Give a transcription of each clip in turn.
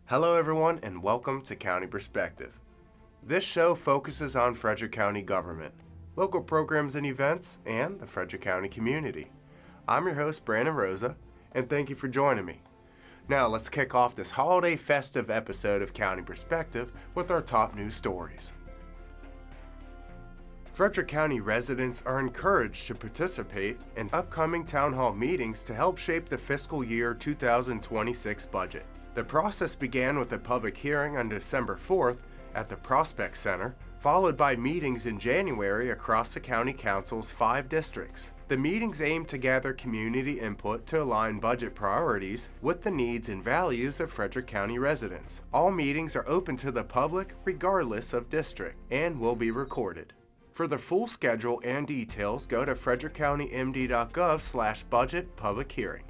Hello everyone and welcome to County Perspective. This show focuses on Frederick County government, local programs and events, and the Frederick County community. I'm your host Brandon Rosa, and thank you for joining me. Now let's kick off this holiday festive episode of County Perspective with our top news stories. Frederick County residents are encouraged to participate in upcoming town hall meetings to help shape the fiscal year 2026 budget. The process began with a public hearing on December 4th at the Prospect Center, followed by meetings in January across the County Council's 5 districts. The meetings aim to gather community input to align budget priorities with the needs and values of Frederick County residents. All meetings are open to the public regardless of district and will be recorded. For the full schedule and details, go to frederickcountymd.gov/budget public hearing.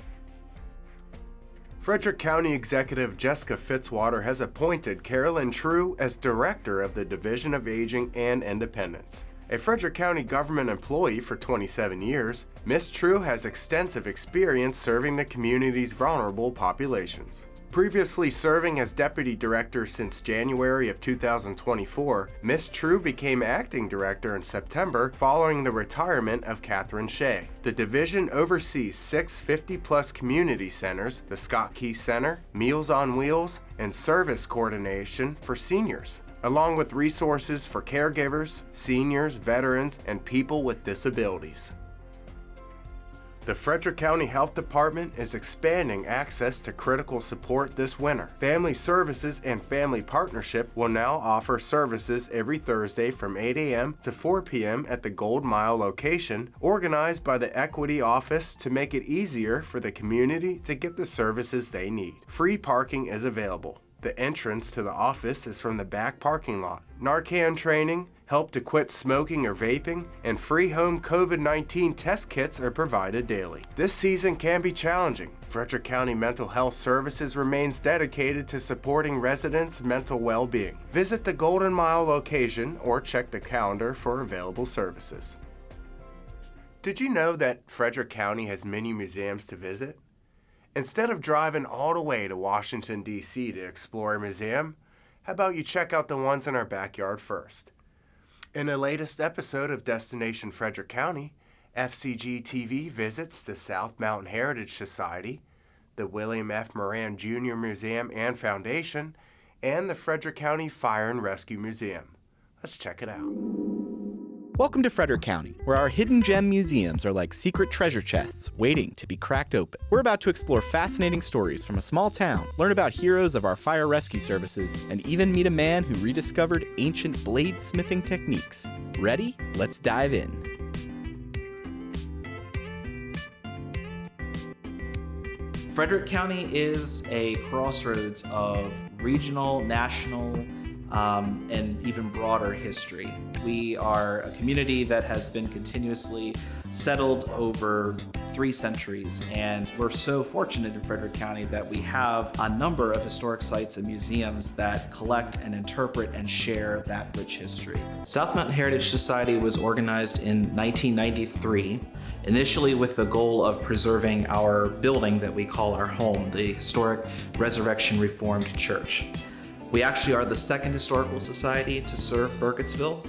Frederick County Executive Jessica Fitzwater has appointed Carolyn True as Director of the Division of Aging and Independence. A Frederick County government employee for 27 years, Ms. True has extensive experience serving the community's vulnerable populations. Previously serving as Deputy Director since January of 2024, Ms. True became Acting Director in September following the retirement of Catherine Shea. The division oversees 6 50-plus community centers, the Scott Key Center, Meals on Wheels, and service coordination for seniors, along with resources for caregivers, seniors, veterans, and people with disabilities. The Frederick County Health Department is expanding access to critical support this winter. Family Services and Family Partnership will now offer services every Thursday from 8 a.m. to 4 p.m. at the Gold Mile location, organized by the Equity Office to make it easier for the community to get the services they need. Free parking is available. The entrance to the office is from the back parking lot. Narcan training, help to quit smoking or vaping, and free home COVID-19 test kits are provided daily. This season can be challenging. Frederick County Mental Health Services remains dedicated to supporting residents' mental well-being. Visit the Golden Mile location or check the calendar for available services. Did you know that Frederick County has many museums to visit? Instead of driving all the way to Washington, D.C. to explore a museum, how about you check out the ones in our backyard first? In the latest episode of Destination Frederick County, FCG-TV visits the South Mountain Heritage Society, the William F. Moran Jr. Museum and Foundation, and the Frederick County Fire and Rescue Museum. Let's check it out. Welcome to Frederick County, where our hidden gem museums are like secret treasure chests waiting to be cracked open. We're about to explore fascinating stories from a small town, learn about heroes of our fire rescue services, and even meet a man who rediscovered ancient bladesmithing techniques. Ready? Let's dive in. Frederick County is a crossroads of regional, national, and even broader history. We are a community that has been continuously settled over 3 centuries, and we're so fortunate in Frederick County that we have a number of historic sites and museums that collect and interpret and share that rich history. South Mountain Heritage Society was organized in 1993, initially with the goal of preserving our building that we call our home, the historic Resurrection Reformed Church. We actually are the second historical society to serve Burkittsville.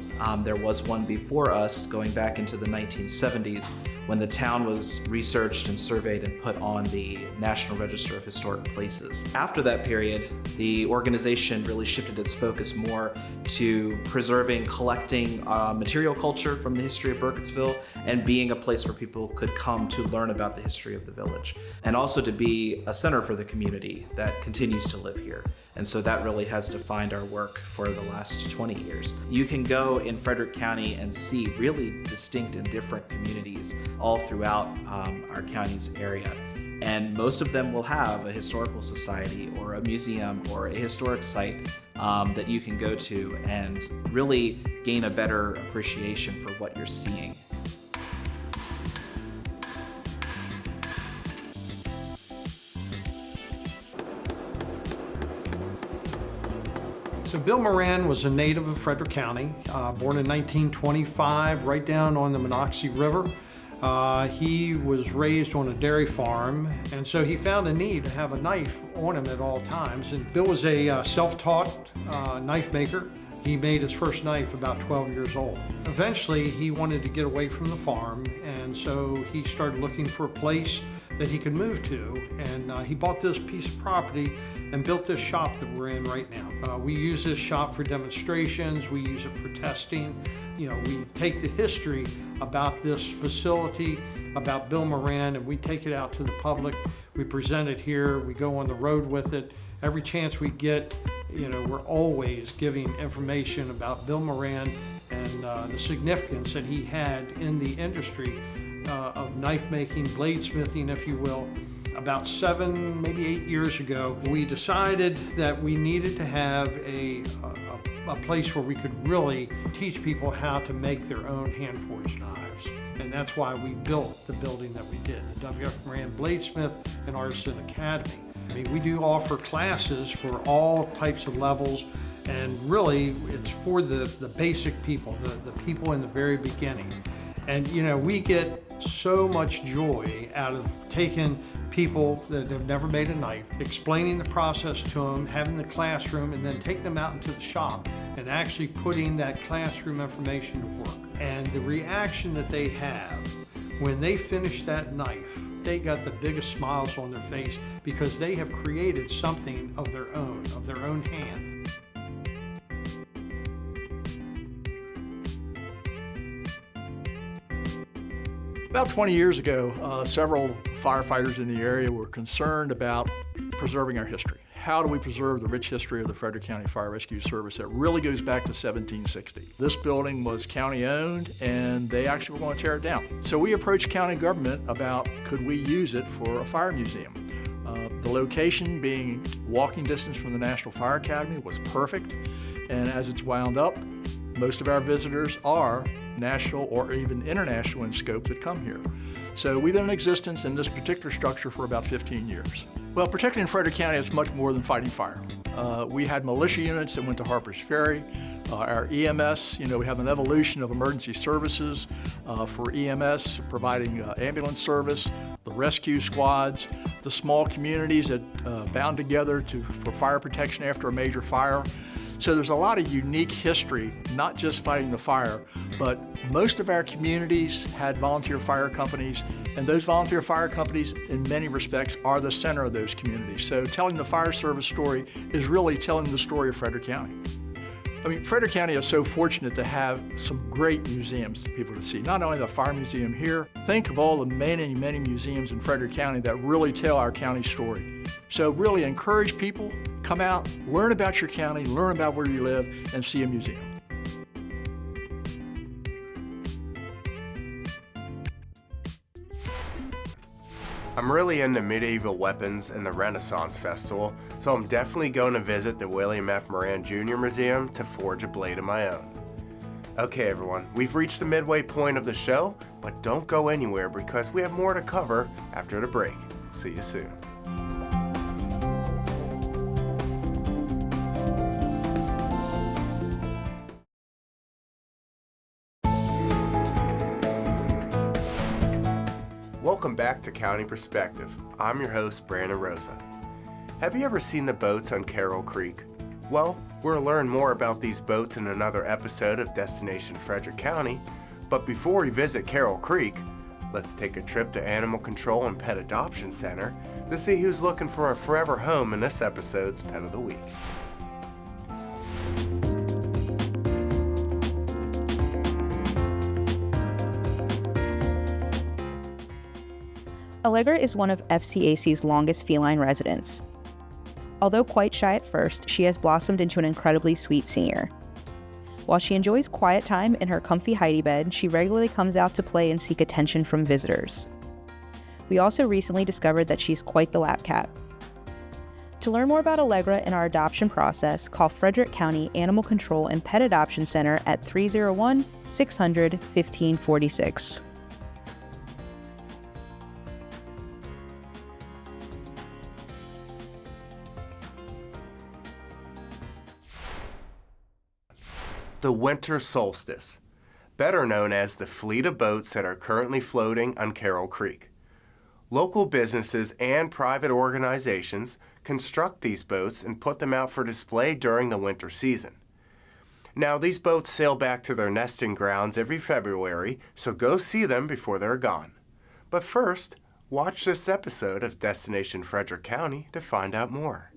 There was one before us going back into the 1970s when the town was researched and surveyed and put on the National Register of Historic Places. After that period, the organization really shifted its focus more to preserving, collecting material culture from the history of Burkittsville and being a place where people could come to learn about the history of the village, and also to be a center for the community that continues to live here. And so that really has defined our work for the last 20 years. You can go in Frederick County and see really distinct and different communities all throughout our county's area. And most of them will have a historical society or a museum or a historic site that you can go to and really gain a better appreciation for what you're seeing. So Bill Moran was a native of Frederick County, born in 1925, right down on the Monocacy River. He was raised on a dairy farm, and so he found a need to have a knife on him at all times. And Bill was a self-taught knife maker. He made his first knife about 12 years old. Eventually, he wanted to get away from the farm, and so he started looking for a place that he could move to, and he bought this piece of property and built this shop that we're in right now. We use this shop for demonstrations, we use it for testing. You know, we take the history about this facility, about Bill Moran, and we take it out to the public. We present it here, we go on the road with it. Every chance we get, you know, we're always giving information about Bill Moran and the significance that he had in the industry of knife making, bladesmithing, if you will. About 7, maybe 8 years ago, we decided that we needed to have a place where we could really teach people how to make their own hand-forged knives. And that's why we built the building that we did, the W.F. Moran Bladesmith and Artisan Academy. I mean, we do offer classes for all types of levels, and really it's for the basic people, the people in the very beginning. And you know, we get so much joy out of taking people that have never made a knife, explaining the process to them, having the classroom, and then taking them out into the shop and actually putting that classroom information to work. And the reaction that they have when they finish that knife, they got the biggest smiles on their face because they have created something of their own hand. About 20 years ago, several firefighters in the area were concerned about preserving our history. How do we preserve the rich history of the Frederick County Fire Rescue Service that really goes back to 1760? This building was county owned and they actually were going to tear it down. So we approached county government about could we use it for a fire museum. The location being walking distance from the National Fire Academy was perfect, and as it's wound up, most of our visitors are national or even international in scope that come here. So we've been in existence in this particular structure for about 15 years. Well, particularly in Frederick County, it's much more than fighting fire. We had militia units that went to Harper's Ferry. Our EMS, you know, we have an evolution of emergency services for EMS, providing ambulance service, the rescue squads, the small communities that bound together for fire protection after a major fire. So there's a lot of unique history, not just fighting the fire, but most of our communities had volunteer fire companies, and those volunteer fire companies, in many respects, are the center of those communities. So telling the fire service story is really telling the story of Frederick County. I mean, Frederick County is so fortunate to have some great museums for people to see. Not only the fire museum here, think of all the many, many museums in Frederick County that really tell our county story. So really encourage people, come out, learn about your county, learn about where you live, and see a museum. I'm really into medieval weapons and the Renaissance Festival, so I'm definitely going to visit the William F. Moran Jr. Museum to forge a blade of my own. Okay everyone, we've reached the midway point of the show, but don't go anywhere because we have more to cover after the break. See you soon. Welcome back to County Perspective. I'm your host, Brandon Rosa. Have you ever seen the boats on Carrol Creek? Well, we'll learn more about these boats in another episode of Destination Frederick County, but before we visit Carrol Creek, let's take a trip to Animal Control and Pet Adoption Center to see who's looking for a forever home in this episode's Pet of the Week. Allegra is one of FCAC's longest feline residents. Although quite shy at first, she has blossomed into an incredibly sweet senior. While she enjoys quiet time in her comfy hidey bed, she regularly comes out to play and seek attention from visitors. We also recently discovered that she's quite the lap cat. To learn more about Allegra and our adoption process, call Frederick County Animal Control and Pet Adoption Center at 301-600-1546. The winter solstice. better known as the fleet of boats that are currently floating on Carrol Creek. Local businesses and private organizations construct these boats and put them out for display during the winter season. Now, these boats sail back to their nesting grounds every February, so go see them before they're gone. But first, watch this episode of Destination Frederick County to find out more.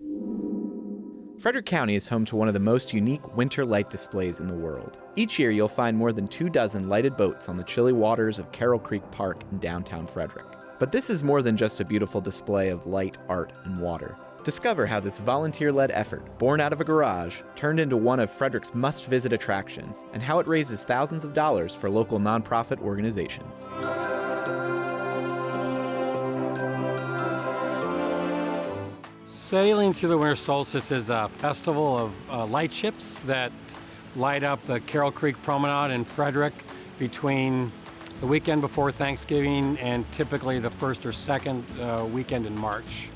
Frederick County is home to one of the most unique winter light displays in the world. Each year, you'll find more than 24 lighted boats on the chilly waters of Carrol Creek Park in downtown Frederick. But this is more than just a beautiful display of light, art, and water. Discover how this volunteer-led effort, born out of a garage, turned into one of Frederick's must-visit attractions, and how it raises thousands of dollars for local nonprofit organizations. Sailing through the Winter Solstice is a festival of light ships that light up the Carrol Creek Promenade in Frederick between the weekend before Thanksgiving and typically the first or second weekend in March.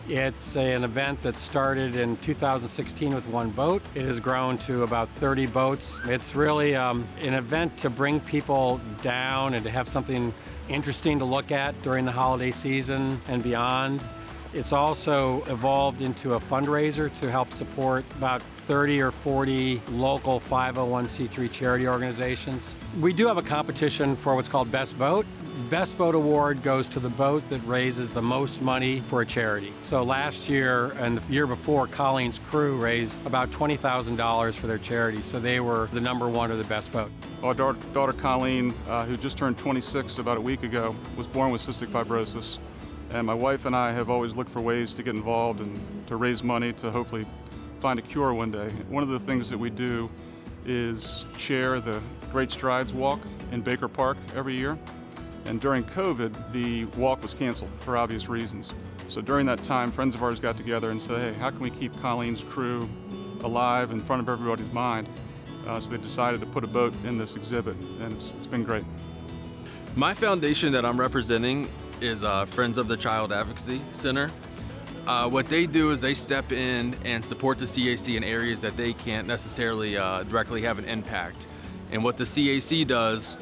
It's an event that started in 2016 with one boat. It has grown to about 30 boats. It's really an event to bring people down and to have something interesting to look at during the holiday season and beyond. It's also evolved into a fundraiser to help support about 30 or 40 local 501c3 charity organizations. We do have a competition for what's called Best Boat. Best Boat Award goes to the boat that raises the most money for a charity. So last year and the year before, Colleen's crew raised about $20,000 for their charity. So they were the number one or the best boat. Our daughter Colleen, who just turned 26 about a week ago, was born with cystic fibrosis. And my wife and I have always looked for ways to get involved and to raise money to hopefully find a cure one day. One of the things that we do is chair the Great Strides Walk in Baker Park every year. And during COVID, the walk was canceled for obvious reasons. So during that time, friends of ours got together and said, hey, how can we keep Colleen's crew alive in front of everybody's mind? So they decided to put a boat in this exhibit, and it's been great. My foundation that I'm representing is Friends of the Child Advocacy Center. What they do is they step in and support the CAC in areas that they can't necessarily directly have an impact. And what the CAC does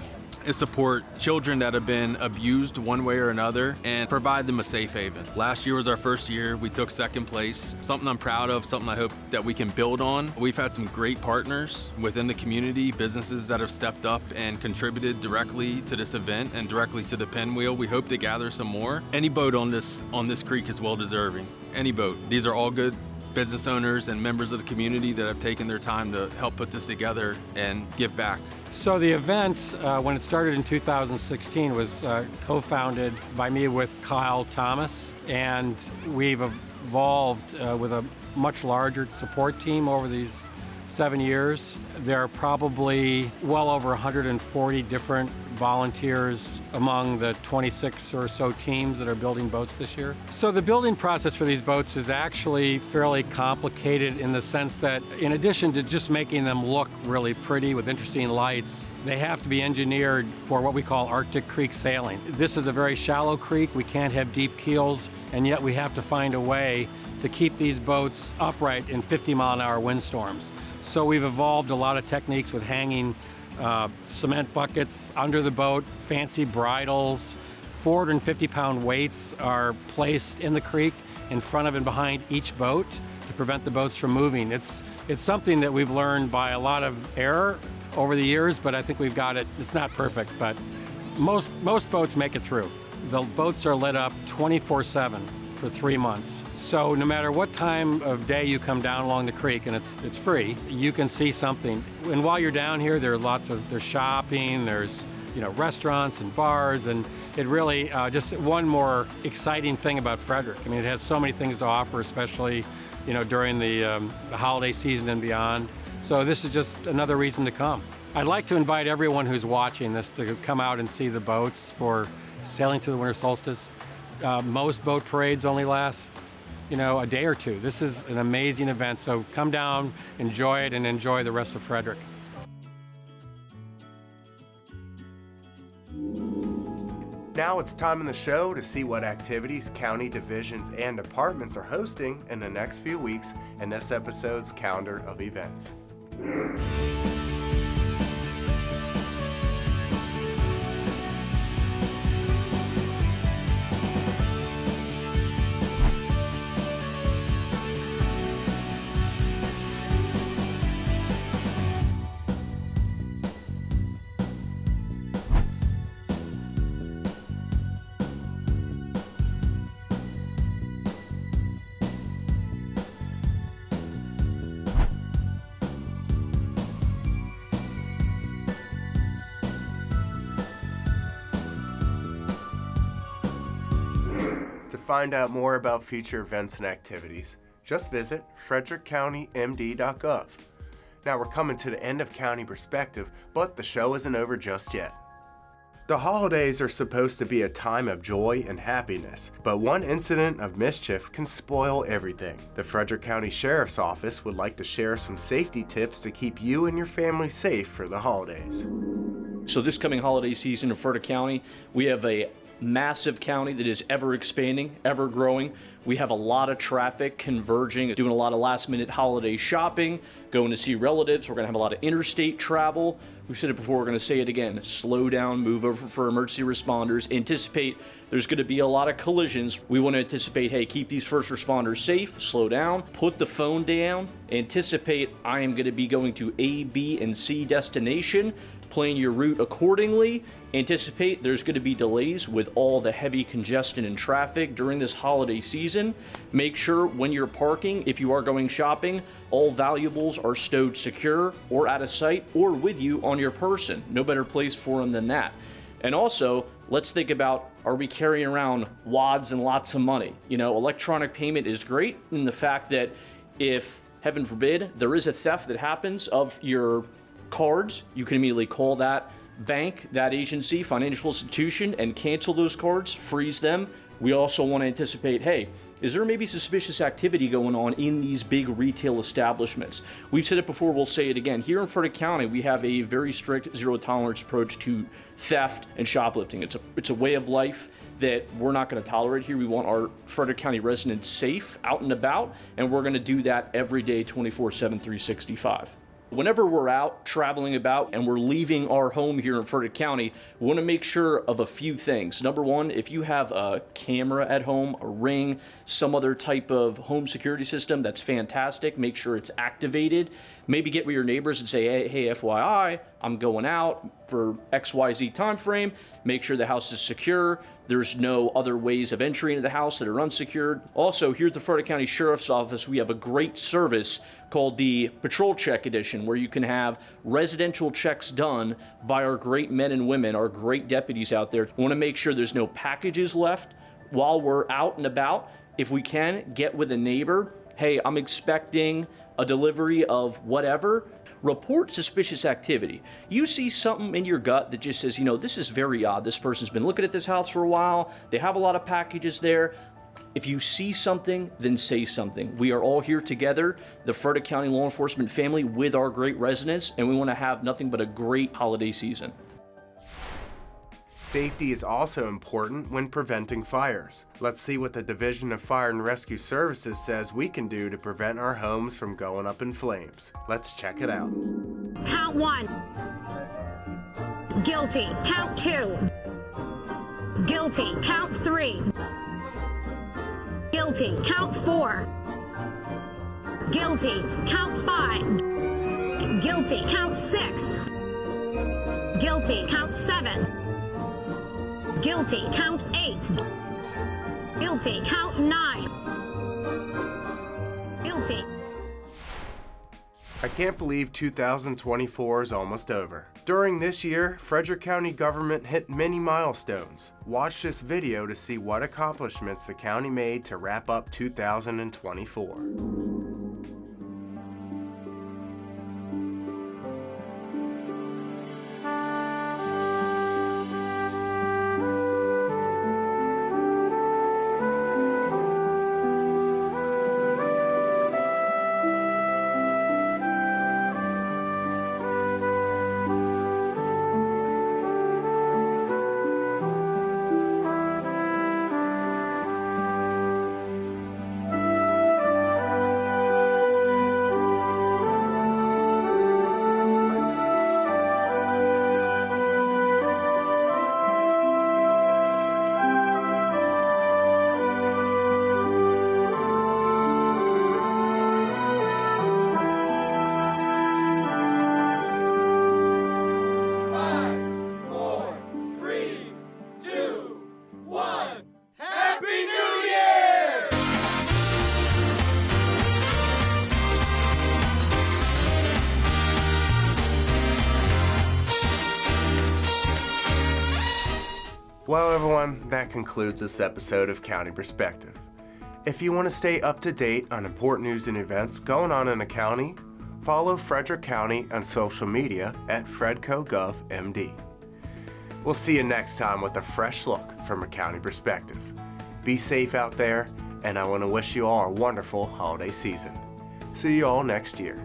is support children that have been abused one way or another and provide them a safe haven. Last year was our first year. We took second place. Something I'm proud of, something I hope that we can build on. We've had some great partners within the community, businesses that have stepped up and contributed directly to this event and directly to the pinwheel. We hope to gather some more. Any boat on this creek is well deserving. Any boat. These are all good business owners and members of the community that have taken their time to help put this together and give back. So the event, when it started in 2016, was co-founded by me with Kyle Thomas, and we've evolved with a much larger support team over these 7 years. There are probably well over 140 different volunteers among the 26 or so teams that are building boats this year. So the building process for these boats is actually fairly complicated in the sense that in addition to just making them look really pretty with interesting lights, they have to be engineered for what we call Arctic Creek sailing. This is a very shallow creek. We can't have deep keels, and yet we have to find a way to keep these boats upright in 50-mile-an-hour windstorms. So we've evolved a lot of techniques with hanging cement buckets under the boat, fancy bridles. 450-pound weights are placed in the creek in front of and behind each boat to prevent the boats from moving. It's something that we've learned by a lot of error over the years, but I think we've got it. It's not perfect, but most boats make it through. The boats are lit up 24/7 for 3 months. So no matter what time of day you come down along the creek, and it's free, you can see something. And while you're down here, there's shopping, there's restaurants and bars, and it really just one more exciting thing about Frederick. I mean, it has so many things to offer, especially during the holiday season and beyond. So this is just another reason to come. I'd like to invite everyone who's watching this to come out and see the boats for sailing through the winter solstice. Most boat parades only last, a day or two. This is an amazing event, so come down, enjoy it, and enjoy the rest of Frederick. Now it's time in the show to see what activities county divisions and departments are hosting in the next few weeks in this episode's calendar of events. find out more about future events and activities, just visit frederickcountymd.gov. Now we're coming to the end of County Perspective, but the show isn't over just yet. The holidays are supposed to be a time of joy and happiness, but one incident of mischief can spoil everything. The Frederick County Sheriff's Office would like to share some safety tips to keep you and your family safe for the holidays. So this coming holiday season in Frederick County, we have a massive county that is ever expanding, ever growing. We have a lot of traffic converging, doing a lot of last minute holiday shopping, going to see relatives. We're going to have a lot of interstate travel. We've said it before, we're going to say it again. Slow down, move over for emergency responders. Anticipate there's going to be a lot of collisions. We want to anticipate, hey, keep these first responders safe, slow down, put the phone down, anticipate I am going to be going to A, B, and C destination. Plan your route accordingly. Anticipate there's going to be delays with all the heavy congestion and traffic during this holiday season. Make sure when you're parking, if you are going shopping, all valuables are stowed secure or out of sight or with you on your person. No better place for them than that. And also, let's think about, are we carrying around wads and lots of money? You know, electronic payment is great in the fact that if, heaven forbid, there is a theft that happens of your cards, you can immediately call that bank, that agency, financial institution, and cancel those cards, freeze them. We also want to anticipate, hey, is there maybe suspicious activity going on in these big retail establishments? We've said it before, we'll say it again. Here in Frederick County, we have a very strict zero tolerance approach to theft and shoplifting. It's a way of life that we're not going to tolerate here. We want our Frederick County residents safe, out and about, and we're going to do that every day, 24/7, 365. Whenever we're out traveling about and we're leaving our home here in Frederick County, we want to make sure of a few things. Number one, if you have a camera at home, a Ring, some other type of home security system, that's fantastic. Make sure it's activated. Maybe get with your neighbors and say, hey, FYI, I'm going out for XYZ time frame. Make sure the house is secure. There's no other ways of entry into the house that are unsecured. Also, here at the Frederick County Sheriff's Office, we have a great service called the Patrol Check Edition, where you can have residential checks done by our great men and women, our great deputies out there. We want to make sure there's no packages left while we're out and about. If we can, get with a neighbor. Hey, I'm expecting a delivery of whatever. Report suspicious activity. You see something in your gut that just says, you know, this is very odd. This person's been looking at this house for a while. They have a lot of packages there. If you see something, then say something. We are all here together, the Frederick County law enforcement family, with our great residents, and we want to have nothing but a great holiday season. Safety is also important when preventing fires. Let's see what the Division of Fire and Rescue Services says we can do to prevent our homes from going up in flames. Let's check it out. Count 1. Guilty. Count 2. Guilty. Count 3. Guilty. Count 4. Guilty. Count 5. Guilty. Count 6. Guilty. Count 7. Guilty. Count 8. Guilty. Count 9. Guilty. I can't believe 2024 is almost over. During this year, Frederick County government hit many milestones. Watch this video to see what accomplishments the county made to wrap up 2024. Well, everyone, that concludes this episode of County Perspective. If you want to stay up to date on important news and events going on in the county, follow Frederick County on social media at FredCoGovMD. We'll see you next time with a fresh look from a county perspective. Be safe out there, and I want to wish you all a wonderful holiday season. See you all next year.